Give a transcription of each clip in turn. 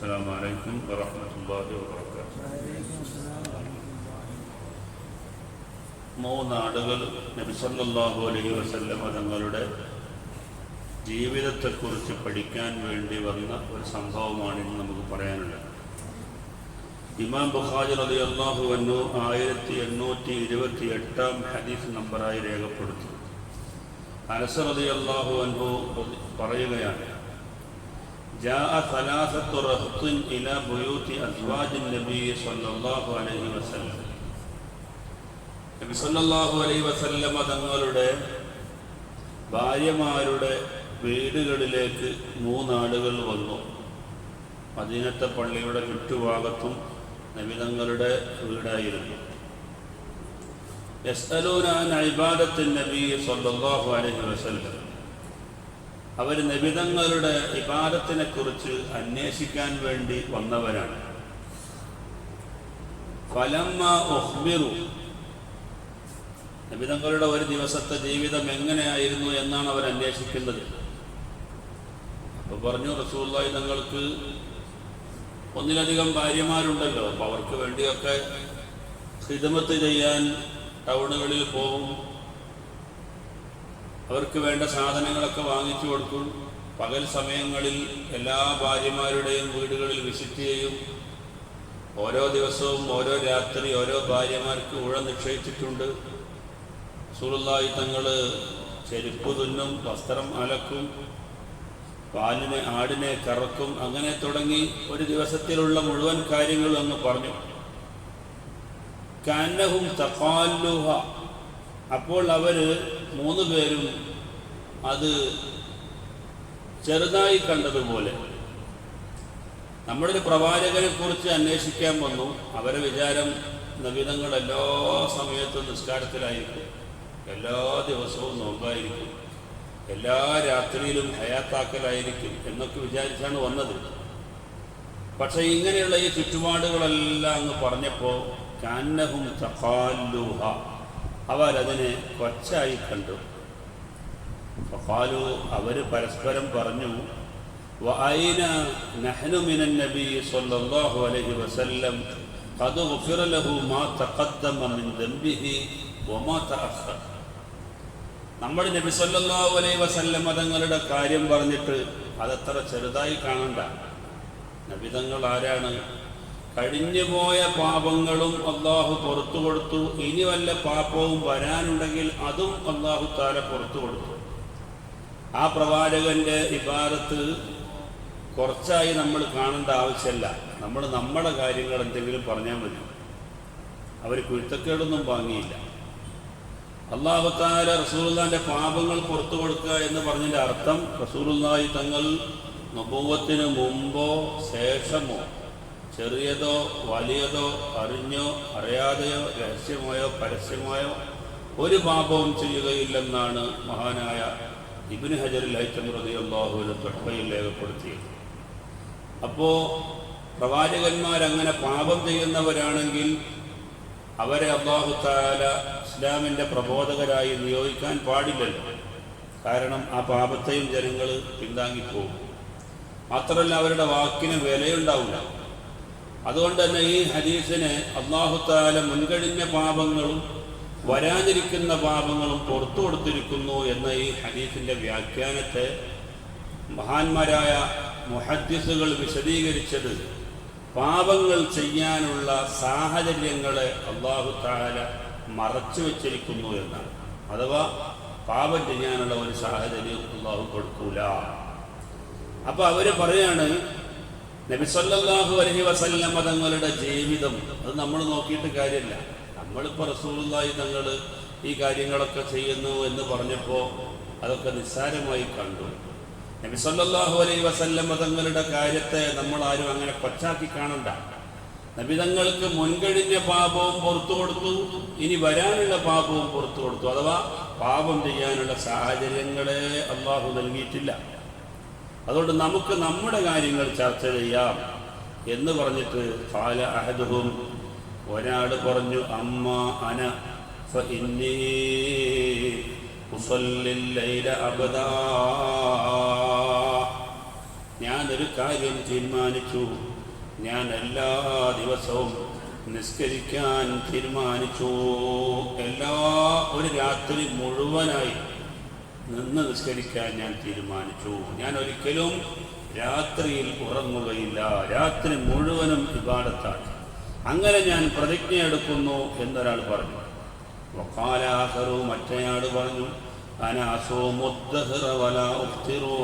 السلام عليكم ورحمة الله وبركاته. മൂന്നാളുകൾ നബി സല്ലല്ലാഹു അലൈഹി വസല്ലം തങ്ങളുടെ ജീവിതത്തെക്കുറിച്ച് പഠിക്കാൻ വേണ്ടി വന്ന ഒരു സംഭവമാണ് ഇന്ന് നമുക്ക് പറയാനുള്ളത്. ഇമാം ബുഖാരി റളിയല്ലാഹു അൻഹു 1828 ഹദീസ് നമ്പറായി രേഖപ്പെടുത്തി. അനസ് റളിയല്ലാഹു അൻഹു പറയുകയാണ്, ജാഅ സലാസത്തു റഹ്തിൻ ഇലാ ബുയൂതി അസ്വാജിൻ നബി സല്ലല്ലാഹു അലൈഹി വസല്ലം. നബി സല്ലല്ലാഹു അലൈഹി വസല്ലം തങ്ങളുടെ ഭാര്യമാരുടെ വീടുകളിലേക്ക് മൂന്നാളുകൾ വന്നു. മദീനത്തെ പള്ളിയുടെ ചുറ്റുഭാഗത്തും നബി തങ്ങളുടെ വീടായിരുന്നു. യസ്അലൂന അൻ ഇബാദത്തിൻ നബി സല്ലല്ലാഹു അലൈഹി വസല്ലം. അവർ നബി തങ്ങളുടെ ഇബാദത്തിനെ കുറിച്ച് അന്വേഷിക്കാൻ വേണ്ടി വന്നവരാണ്. ഫലമ്മ ഉഖ്ബിറു, നബി തങ്ങളുടെ ഒരു ദിവസത്തെ ജീവിതം എങ്ങനെയായിരുന്നു എന്നാണ് അവർ അന്വേഷിക്കുന്നത്. അപ്പോൾ പറഞ്ഞു, റസൂലുള്ളാഹി തങ്ങൾക്ക് ഒന്നിലധികം ഭാര്യമാരുണ്ടല്ലോ, അപ്പോൾ അവർക്ക് വേണ്ടിയൊക്കെ ഖിദ്മത്ത് ചെയ്യാൻ ടൗണുകളിൽ പോകും, അവർക്ക് വേണ്ട സാധനങ്ങളൊക്കെ വാങ്ങിച്ചു കൊടുക്കും. പകൽ സമയങ്ങളിൽ എല്ലാ ഭാര്യമാരുടെയും വീടുകളിൽ വിസിറ്റ് ചെയ്യും. ഓരോ ദിവസവും ഓരോ രാത്രി ഓരോ ഭാര്യമാർക്ക് ഊഴ നിശ്ചയിച്ചിട്ടുണ്ട്. റസൂലുള്ളാഹി തങ്ങൾ ചെരുപ്പ് തുന്നും, വസ്ത്രം അലക്കും, ആടിനെ കറക്കും, അങ്ങനെ തുടങ്ങി ഒരു ദിവസത്തിലുള്ള മുഴുവൻ കാര്യങ്ങളും അങ്ങ് പറഞ്ഞു. കഅന്നഹും തഖാല്ലുഹ, അപ്പോൾ അവർ മൂന്ന് പേരും അത് ചെറുതായി കണ്ടതുപോലെ. നമ്മളൊരു പ്രവാചകനെ കുറിച്ച് അന്വേഷിക്കാൻ വന്നു, അവരെ വിചാരം നബിതങ്ങൾ എല്ലാ സമയത്തും നിസ്കാരത്തിലായിരിക്കും, എല്ലാ ദിവസവും നോമ്പായിരിക്കും, എല്ലാ രാത്രിയിലും ഹയാത്താക്കലായിരിക്കും എന്നൊക്കെ വിചാരിച്ചാണ് വന്നത്. പക്ഷെ ഇങ്ങനെയുള്ള ഈ ചുറ്റുപാടുകളെല്ലാം അങ്ങ് പറഞ്ഞപ്പോൾ കഅന്നഹും തഖാല്ലുഹ, അവരതിനെ കൊച്ചായി കണ്ടു. ഫഖാലു, അവർ പരസ്പരം പറഞ്ഞു, വഅൈന നഹ്നു മിനൻ നബി സ്വല്ലല്ലാഹു അലൈഹി വസല്ലം ഖദ് ഗുഫിറ ലഹു മാ തഖദ്ദമ മിൻ ദംബിഹി വമാ തഅഖർ. നമ്മൾ നബി സല്ലല്ലാഹു അലൈഹി വസല്ലം തങ്ങളുടെ കാര്യം പറഞ്ഞിട്ട് അതത്ര ചെറുതായി കാണണ്ട. നബി തങ്ങൾ ആരാണ്? കഴിഞ്ഞുപോയ പാപങ്ങളും അള്ളാഹു പുറത്തു കൊടുത്തു. ഇനി വല്ല പാപവും വരാനുണ്ടെങ്കിൽ അതും അള്ളാഹു തആല പുറത്തു കൊടുത്തു. ആ പ്രവാചകന്റെ ഇബാദത്ത് കുറച്ചായി നമ്മൾ കാണേണ്ട ആവശ്യമില്ല. നമ്മൾ നമ്മുടെ കാര്യങ്ങൾ എന്തെങ്കിലും പറഞ്ഞാൽ മതി. അവർ കുരുത്തക്കേടൊന്നും വാങ്ങിയില്ല. അള്ളാഹു തആല റസൂലുള്ളാഹിന്റെ പാപങ്ങൾ പുറത്തു കൊടുക്കുക എന്ന് പറഞ്ഞതിൻ്റെ അർത്ഥം റസൂലുള്ളാഹി തങ്ങൾ നബുവത്തിന് മുമ്പോ ശേഷമോ ചെറിയതോ വലിയതോ അറിഞ്ഞോ അറിയാതെയോ രഹസ്യമായോ പരസ്യമായോ ഒരു പാപവും ചെയ്യുകയില്ലെന്നാണ് മഹാനായ ഇബ്നു ഹജറുൽ ഹൈതമി റളിയല്ലാഹു അൻഹു ഫത്വയിൽ രേഖപ്പെടുത്തിയത്. അപ്പോൾ പ്രവാചകന്മാരങ്ങനെ പാപം ചെയ്യുന്നവരാണെങ്കിൽ അവരെ അല്ലാഹു തആല ഇസ്ലാമിൻ്റെ പ്രബോധകരായി നിയോഗിക്കാൻ പാടില്ലല്ലോ. കാരണം ആ പാപത്തെയും ജനങ്ങൾ പിന്താങ്ങിപ്പോകും. മാത്രമല്ല അവരുടെ വാക്കിന് വിലയുണ്ടാവില്ല. അതുകൊണ്ട് തന്നെ ഈ ഹദീസിനെ അല്ലാഹു തആല മുൻകഴിഞ്ഞ പാപങ്ങളും വരാനിരിക്കുന്ന പാപങ്ങളും പുറത്തു കൊടുത്തിരിക്കുന്നു എന്ന ഈ ഹദീസിൻ്റെ വ്യാഖ്യാനത്തെ മഹാന്മാരായ മുഹദ്ദിസുകൾ വിശദീകരിച്ചത് പാപങ്ങൾ ചെയ്യാനുള്ള സാഹചര്യങ്ങളെ അല്ലാഹു തആല മറച്ചു വച്ചിരിക്കുന്നു എന്നാണ്. അഥവാ പാപം ചെയ്യാനുള്ള ഒരു സാഹചര്യം അല്ലാഹു കൊടുക്കൂല. അപ്പോൾ അവർ പറയാണ്, നബി സല്ലല്ലാഹു അലൈഹി വസല്ലം തങ്ങളുടെ ജീവിതം അത് നമ്മൾ നോക്കിയിട്ട് കാര്യമില്ല. നമ്മളിപ്പോൾ റസൂലുള്ളാഹി തങ്ങൾ ഈ കാര്യങ്ങളൊക്കെ ചെയ്യുന്നു എന്ന് പറഞ്ഞപ്പോൾ അതൊക്കെ നിസ്സാരമായി കണ്ടു. നബി സല്ലല്ലാഹു അലൈഹി വസല്ലം തങ്ങളുടെ കാര്യത്തെ നമ്മൾ ആരും അങ്ങനെ കൊച്ചാക്കി കാണണ്ട. നബി തങ്ങൾക്ക് മുൻകഴിഞ്ഞ പാപവും പുറത്തു കൊടുത്തു, ഇനി വരാനുള്ള പാപവും പുറത്തു കൊടുത്തു. അഥവാ പാപം ചെയ്യാനുള്ള സാഹചര്യങ്ങളെ അല്ലാഹു നൽകിയിട്ടില്ല. അതുകൊണ്ട് നമുക്ക് നമ്മുടെ കാര്യങ്ങൾ ചർച്ച ചെയ്യാം എന്ന് പറഞ്ഞിട്ട് ഖാല അഹദുഹും, ഒരാൾ പറഞ്ഞു, അമ്മ അന ഫഇന്നീ ഉസല്ലി ലൈല അബദാ, ഞാനൊരു കാര്യം തീരുമാനിച്ചു, ഞാൻ എല്ലാ ദിവസവും നിസ്കരിക്കാൻ തീരുമാനിച്ചു. ഒരു രാത്രി മുഴുവനായി നിന്ന് നിസ്കരിക്കാൻ ഞാൻ തീരുമാനിച്ചു. ഞാൻ ഒരിക്കലും രാത്രിയിൽ ഉറങ്ങുകയില്ല, രാത്രി മുഴുവനും ഇബാദത്താണ്. അങ്ങനെ ഞാൻ പ്രതിജ്ഞയെടുക്കുന്നു എന്നൊരാൾ പറഞ്ഞു. വഖാലാഖറു, മറ്റേയാൾ പറഞ്ഞു, അനാസൂമുദ്ദഹ്റ വലാ ഉഫ്തിറൂ,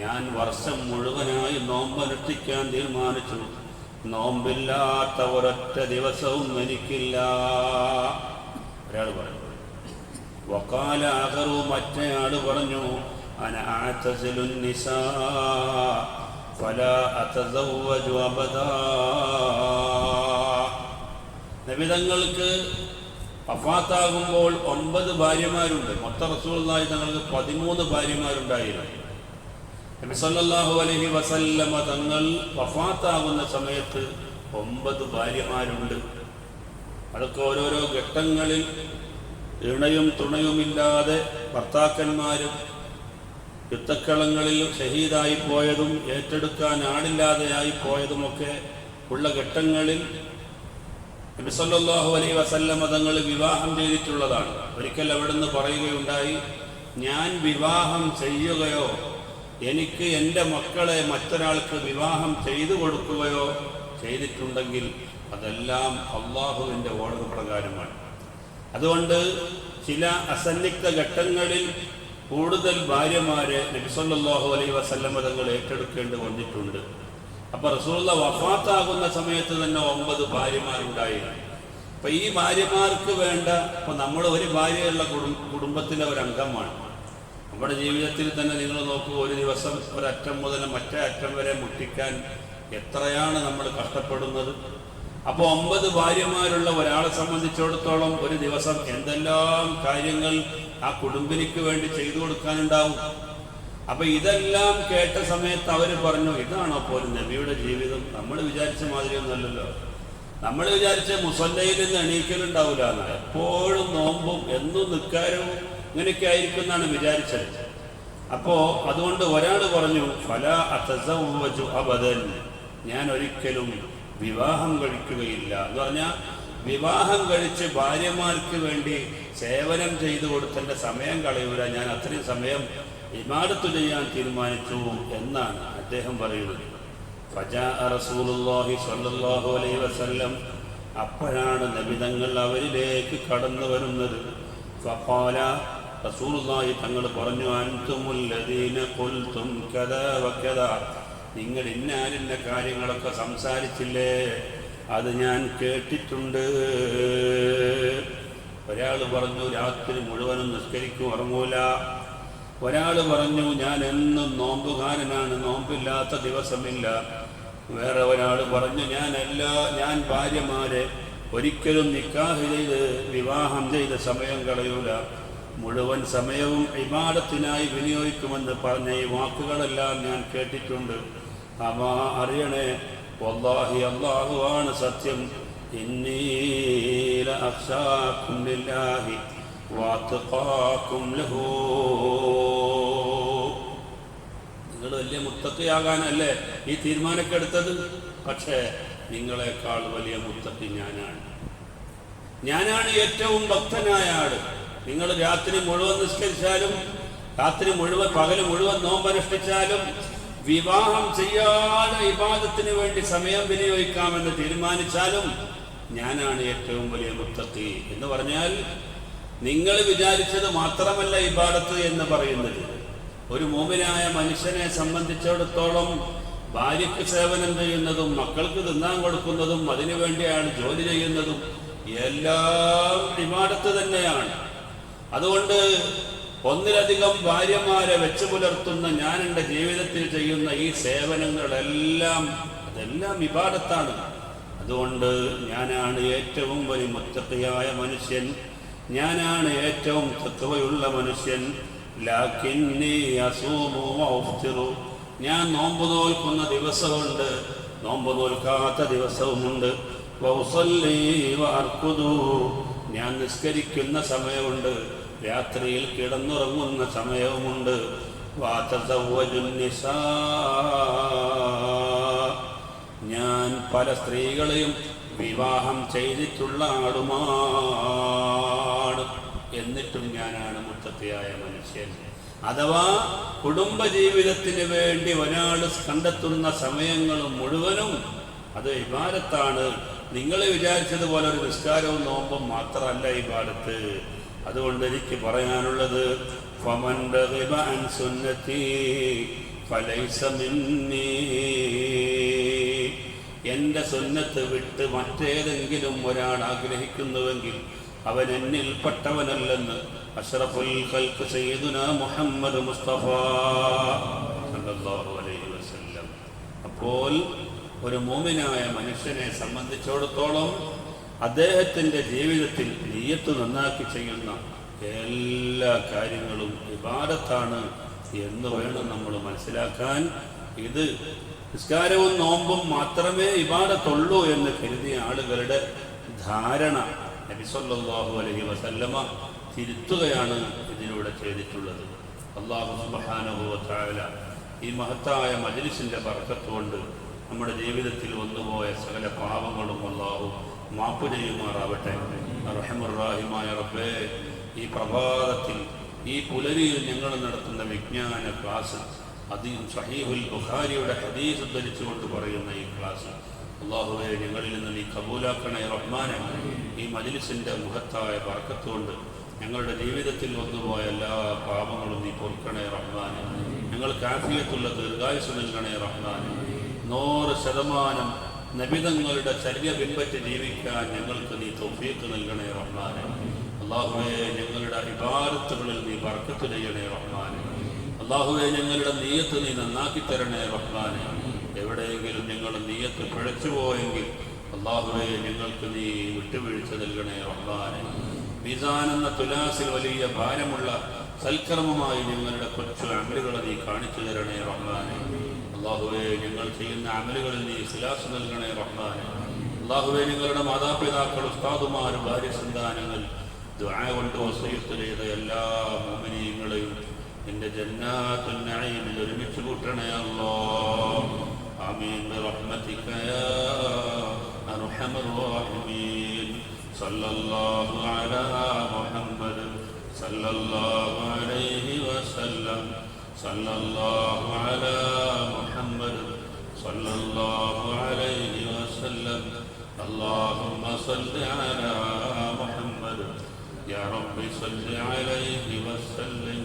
ഞാൻ വർഷം മുഴുവനായി നോമ്പനുഷ്ഠിക്കാൻ തീരുമാനിച്ചു, നോമ്പില്ലാത്ത ഒരൊറ്റ ദിവസവും എനിക്കില്ല, ഒരാൾ പറഞ്ഞു. വഖാലാഖറു, മറ്റേയാൾ പറഞ്ഞു, അന അഅ്തസിലു നിസാ ഫലാ അതസവ്വജു അബദാ, നബിതങ്ങൾക്ക് വഫാത്താകുമ്പോൾ 9 ഭാര്യമാരുണ്ട്. മൊത്തം റസൂലുള്ളാഹി തങ്ങൾക്ക് 13 ഭാര്യമാരുണ്ടായിരുന്നു. നബി സല്ലല്ലാഹു അലൈഹി വസല്ലമ തങ്ങൾ വഫാത്താകുന്ന സമയത്ത് 9 ഭാര്യമാരുണ്ട്. അതൊക്കെ ഓരോരോ ഘട്ടങ്ങളിൽ ഇണയും തുണയുമില്ലാതെ ഭർത്താക്കന്മാരും യുദ്ധക്കളങ്ങളിൽ ഷഹീദായി പോയതും ഏറ്റെടുക്കാൻ ആളില്ലാതെയായി പോയതുമൊക്കെ ഉള്ള ഘട്ടങ്ങളിൽ നബി സല്ലല്ലാഹു അലൈഹി വസല്ലമ തങ്ങൾ വിവാഹം ചെയ്തിട്ടുള്ളതാണ്. ഒരിക്കൽ അവിടുന്ന് പറയുകയുണ്ടായി, ഞാൻ വിവാഹം ചെയ്യുകയോ എനിക്ക് എൻ്റെ മക്കളെ മറ്റൊരാൾക്ക് വിവാഹം ചെയ്തു കൊടുക്കുകയോ ചെയ്തിട്ടുണ്ടെങ്കിൽ അതെല്ലാം അള്ളാഹുവിൻ്റെ ഓർഡർ പ്രകാരമാണ്. അതുകൊണ്ട് ചില അസന്നിഗ്ധ ഘട്ടങ്ങളിൽ കൂടുതൽ ഭാര്യമാരെ നബി സല്ലല്ലാഹു അലൈഹി വസല്ലമ തങ്ങൾ ഏറ്റെടുക്കേണ്ടി വന്നിട്ടുണ്ട്. അപ്പൊ റസൂലുള്ളാഹി വഫാത്താകുന്ന സമയത്ത് തന്നെ 9 ഭാര്യമാരുണ്ടായിരുന്നു. അപ്പൊ ഈ ഭാര്യമാർക്ക് വേണ്ട, ഇപ്പൊ നമ്മൾ ഒരു ഭാര്യയുള്ള കുടുംബത്തിലെ ഒരു അംഗമാണ്. നമ്മുടെ ജീവിതത്തിൽ തന്നെ നിങ്ങൾ നോക്കൂ, ഒരു ദിവസം ഒരറ്റം മുതൽ മറ്റേ അറ്റം വരെ മുട്ടിക്കാൻ എത്രയാണ് നമ്മൾ കഷ്ടപ്പെടുന്നത്. അപ്പോൾ 9 ഭാര്യമാരുള്ള ഒരാളെ സംബന്ധിച്ചിടത്തോളം ഒരു ദിവസം എന്തെല്ലാം കാര്യങ്ങൾ ആ കുടുംബിനിക്ക് വേണ്ടി ചെയ്തു കൊടുക്കാനുണ്ടാവും. അപ്പൊ ഇതെല്ലാം കേട്ട സമയത്ത് അവർ പറഞ്ഞു, ഇതാണോ പോലും നബിയുടെ ജീവിതം? നമ്മൾ വിചാരിച്ച മാതിരിയൊന്നുമല്ലല്ലോ. നമ്മൾ വിചാരിച്ച മുസല്ലയിൽ നിന്ന് എണീക്കലുണ്ടാവില്ല, എപ്പോഴും നോമ്പും എന്നും നിൽക്കാരവും ഇങ്ങനെയൊക്കെ ആയിരിക്കും എന്നാണ് വിചാരിച്ചത്. അപ്പോ അതുകൊണ്ട് ഒരാൾ പറഞ്ഞു, ഫലാ അതസവ്വജു അബദൻ, ഞാൻ ഒരിക്കലും വിവാഹം കഴിക്കുകയില്ല എന്ന് പറഞ്ഞാൽ വിവാഹം കഴിച്ച് ഭാര്യമാർക്ക് വേണ്ടി സേവനം ചെയ്തു കൊടുത്തതിൻ്റെ സമയം കളയൂല, ഞാൻ അത്രയും സമയം ഇബാദത്ത് ചെയ്യാൻ തീരുമാനിച്ചു എന്നാണ് അദ്ദേഹം പറയുന്നത്. ഫജാഅ റസൂലുള്ളാഹി സ്വല്ലല്ലാഹു അലൈഹി വസല്ലം, അപ്പോഴാണ് നബിതങ്ങൾ അവരിലേക്ക് കടന്നു വരുന്നത്. ഫഖാല, റസൂലുള്ളാഹി തങ്ങൾ പറഞ്ഞു, അൻതുമുല്ലദീന ഖുൽതും കദാ വകദാ, നിങ്ങൾ ഇന്നാലിന്ന കാര്യങ്ങളൊക്കെ സംസാരിച്ചില്ലേ, അത് ഞാൻ കേട്ടിട്ടുണ്ട്. ഒരാൾ പറഞ്ഞു, രാത്രി മുഴുവനും നിസ്കരിക്കും, ഉറങ്ങൂല. ഒരാൾ പറഞ്ഞു, ഞാൻ എന്നും നോമ്പുകാരനാണ്, നോമ്പില്ലാത്ത ദിവസമില്ല. വേറെ ഒരാൾ പറഞ്ഞു, ഞാൻ ഭാര്യമാരെ ഒരിക്കലും നിക്കാഹ് ചെയ്ത് വിവാഹം ചെയ്ത് സമയം കളയൂല, മുഴുവൻ സമയവും ഇബാദത്തിനായി വിനിയോഗിക്കുമെന്ന് പറഞ്ഞ ഈ വാക്കുകളെല്ലാം ഞാൻ കേട്ടിട്ടുണ്ട്. അമാ അറിയണേ, വല്ലാഹി അല്ലാഹുവാണ് സത്യം, ഇന്നീ ലഅഖ്ശാകും ലില്ലാഹി വഅത്ഖാകും ലഹു, നിങ്ങൾ വലിയ മുത്തഖിയാകാനല്ലേ ഈ തീരുമാനമൊക്കെ എടുത്തത്, പക്ഷേ നിങ്ങളെക്കാൾ വലിയ മുത്തഖി ഞാനാണ് ഏറ്റവും ഭക്തനായ ആള്. നിങ്ങൾ രാത്രി മുഴുവൻ നിസ്കരിച്ചാലും പകൽ മുഴുവൻ നോമ്പനുഷ്ഠിച്ചാലും വിവാഹം ചെയ്യാതെ ഇബാദത്തിന് വേണ്ടി സമയം വിനിയോഗിക്കാമെന്ന് തീരുമാനിച്ചാലും ഞാനാണ് ഏറ്റവും വലിയ മുത്തഖി എന്ന് പറഞ്ഞാൽ, നിങ്ങൾ വിചാരിച്ചത് മാത്രമല്ല ഇബാദത്ത് എന്ന് പറയുന്നത്. ഒരു മുഅ്മിനായ മനുഷ്യനെ സംബന്ധിച്ചിടത്തോളം ഭാര്യയ്ക്ക് സേവനം ചെയ്യുന്നതും മക്കൾക്ക് തിന്നാൻ കൊടുക്കുന്നതും അതിനുവേണ്ടിയാണ് ജോലി ചെയ്യുന്നതും എല്ലാം ഇബാദത്ത് തന്നെയാണ്. അതുകൊണ്ട് ഒന്നിലധികം ഭാര്യമാരെ വെച്ചു പുലർത്തുന്ന ഞാൻ എൻ്റെ ജീവിതത്തിൽ ചെയ്യുന്ന ഈ സേവനങ്ങളെല്ലാം അതെല്ലാം ഇബാദത്താണ്. അതുകൊണ്ട് ഞാനാണ് ഏറ്റവും വലിയ മുത്തഖിയായ മനുഷ്യൻ, ഞാനാണ് ഏറ്റവും തഖ്വയുള്ള മനുഷ്യൻ. ലാകിന്നി അസൂമു വഅഫ്തിറു, ഞാൻ നോമ്പ് നോൽക്കുന്ന ദിവസമുണ്ട്, നോമ്പ് നോൽക്കാത്ത ദിവസവുമുണ്ട്. വഉസല്ലി വഅർഖുദു, ഞാൻ നിസ്കരിക്കുന്ന സമയമുണ്ട്, രാത്രിയിൽ കിടന്നുറങ്ങുന്ന സമയവുമുണ്ട്. വതസവ്വജുൻ നിസാ, ഞാൻ പല സ്ത്രീകളെയും വിവാഹം ചെയ്തിട്ടുള്ള ആളുമാണ്, എന്നിട്ടും ഞാനാണ് മുത്തഖിയായ മനുഷ്യൻ. അഥവാ കുടുംബജീവിതത്തിന് വേണ്ടി ഒരാൾ കണ്ടെത്തുന്ന സമയങ്ങളും മുഴുവനും അത് ഇബാദത്താണ്. നിങ്ങൾ വിചാരിച്ചതുപോലെ ഒരു നിസ്കാരവും നോമ്പും മാത്രമല്ല ഇബാദത്ത്. അതുകൊണ്ട് എനിക്ക് പറയാനുള്ളത്, ഫമൻ റഗിബ അൻ സുന്നതി ഫലൈസ മിന്നീ, എൻ്റെ സുന്നത്ത് വിട്ട് മറ്റേതെങ്കിലും ഒരാൾ ആഗ്രഹിക്കുന്നുവെങ്കിൽ അവൻ എന്നിൽപ്പെട്ടവനല്ലെന്ന് അഷ്റഫുൽ ഖൽഖ് സയ്യിദുനാ മുഹമ്മദ് മുസ്തഫ സല്ലല്ലാഹു അലൈഹി വസല്ലം. അപ്പോൾ ഒരു മുഅ്മിനായ മനുഷ്യനെ സംബന്ധിച്ചിടത്തോളം അദ്ദേഹത്തിൻ്റെ ജീവിതത്തിൽ നിയ്യത്ത് നന്നാക്കി ചെയ്യുന്ന എല്ലാ കാര്യങ്ങളും ഇബാദത്താണ് എന്ന് വേണം നമ്മൾ മനസ്സിലാക്കാൻ. ഇത് നിസ്കാരവും നോമ്പും മാത്രമേ ഇബാദത്തുള്ളൂ എന്ന് കരുതിയ ആളുകളുടെ ധാരണ നബി സല്ലല്ലാഹു അലൈഹി വസല്ലമ തിരുത്തുകയാണ് ഇതിലൂടെ ചെയ്തിട്ടുള്ളത്. അല്ലാഹു സുബ്ഹാനഹു വ തആല ഈ മഹത്തായ മജ്ലിസിന്റെ ബർക്കത്ത് കൊണ്ട് നമ്മുടെ ജീവിതത്തിൽ വന്നുപോയ സകല പാപങ്ങളും അല്ലാഹു മാപ്പ് ചെയ്യുമാറാവട്ടെ. റഹ്മത്തുർ റഹീമായ റബ്ബേ, ഈ പ്രഭാതത്തിൽ ഈ പുലരിയിൽ ഞങ്ങൾ നടത്തുന്ന വിജ്ഞാന ക്ലാസ്, അതിൽ സഹീഹുൽ ബുഖാരിയുടെ ഹദീസ് ഉദ്ധരിച്ചുകൊണ്ട് പറയുന്ന ഈ ക്ലാസ് അല്ലാഹുവേ ഞങ്ങളിൽ നിന്ന് നീ കബൂലാക്കണേ റഹ്മാനെ. ഈ മജ്ലിസിന്റെ മഹത്തായ ബർക്കത്ത് കൊണ്ട് ഞങ്ങളുടെ ജീവിതത്തിൽ വന്നുപോയ എല്ലാ പാപങ്ങളും നീ പൊറുക്കണേ റഹ്മാനെ. ഞങ്ങൾക്ക് ആഫിയത്തുള്ള ദീർഘായുസ്സ് നൽകണേ റഹ്മാനെ. 100% നബിതങ്ങളുടെ ചര്യ പിൻപറ്റി ജീവിക്കാൻ ഞങ്ങൾക്ക് നീ തൗഫീഖ് നൽകണേ റഹ്മാനെ. അല്ലാഹുവേ ഞങ്ങളുടെ ഇബാദത്തുകളിൽ നീ ബർക്കത്ത് ചെയ്യണേ റഹ്മാനെ. അല്ലാഹുവേ ഞങ്ങളുടെ നിയ്യത്ത് നീ നന്നാക്കി തരണേ റഹ്മാനെ. എവിടെയെങ്കിലും ഞങ്ങൾ നിയ്യത്ത് പിഴച്ചുപോയെങ്കിൽ അല്ലാഹുവേ ഞങ്ങൾക്ക് നീ വിട്ടുവീഴ്ച നൽകണേ റഹ്മാനെ. മീസാൻ എന്ന തുലാസിൽ വലിയ ഭാരമുള്ള സൽക്കർമ്മമായി ഞങ്ങളുടെ കൊച്ചു അമലുകളെ നീ കാണിച്ചു തരണേ റഹ്മാനെ. അല്ലാഹുവേ ഞങ്ങൾ ചെയ്യുന്ന അമലുകളിൽ നീ ഇഖ്ലാസ് നൽകണേ റഹ്മാനെ. അല്ലാഹുവേ ഞങ്ങളുടെ മാതാപിതാക്കൾ, ഉസ്താദുമാർ, ഭാര്യ സന്താനങ്ങൾ ദുആ കൊണ്ട് വസിയത്ത് ചെയ്ത എല്ലാ മുഅ്മിനീങ്ങളെയും നിന്റെ ജന്നാത്തുൻ നഈമിൽ ഒരുമിച്ച് കൂട്ടണേ അല്ലാഹ്. ആമീൻ ബിറഹ്മതിക യാ അർഹമർ റഹീമീൻ. സല്ലല്ലാഹു അലാ മുഹമ്മദ് സല്ലല്ലാഹു അലൈഹി വസല്ലം. സല്ലല്ലാഹു അലാ മുഹമ്മദ് സല്ലല്ലാഹു അലൈഹി വസല്ലം. اللهم صل على محمد يا رب صل عليه وسلم.